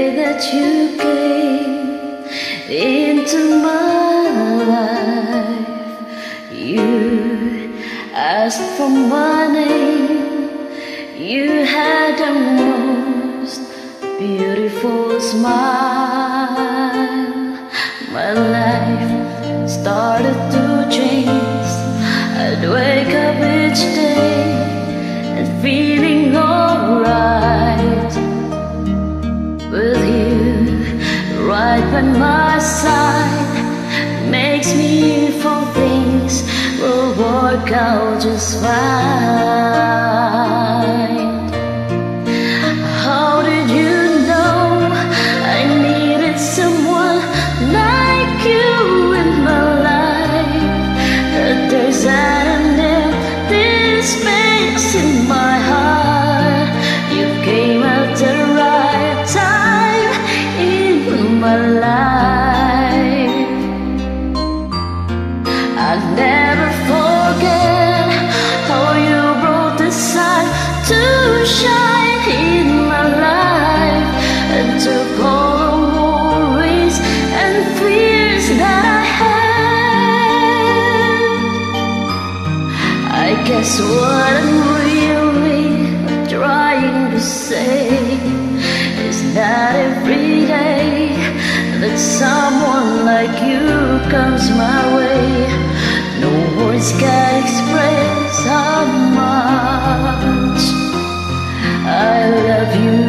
day that you came into my life, you asked for my name. You had the most beautiful smile. My life started to change. I'd wake up each day and feeling alright. With you right by my side makes me feel things will work out just fine. How did you know I needed someone like you in my life? That there's an empty space in my heart. You came at the right time in my life. I'll never forget how you brought the sun to shine in my life, and took all the worries and fears that I had. I guess what I'm really trying to say is that every day that someone like you comes my way, no words can express how much I love you.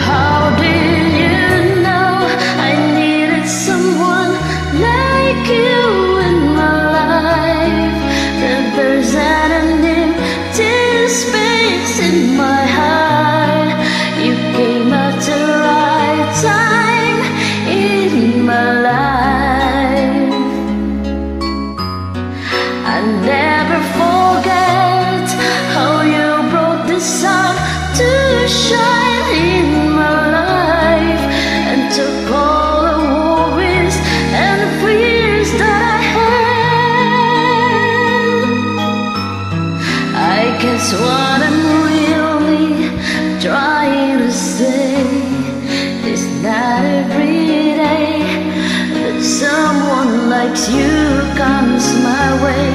How did you know I needed someone like you in my life? That there's an empty space in my heart. You came at the right time in my life. I never forget how you brought the sun to shine in my life, and took all the worries and fears that I had. I guess what I'm really trying to say is that every day that someone like you comes my way,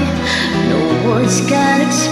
no words can express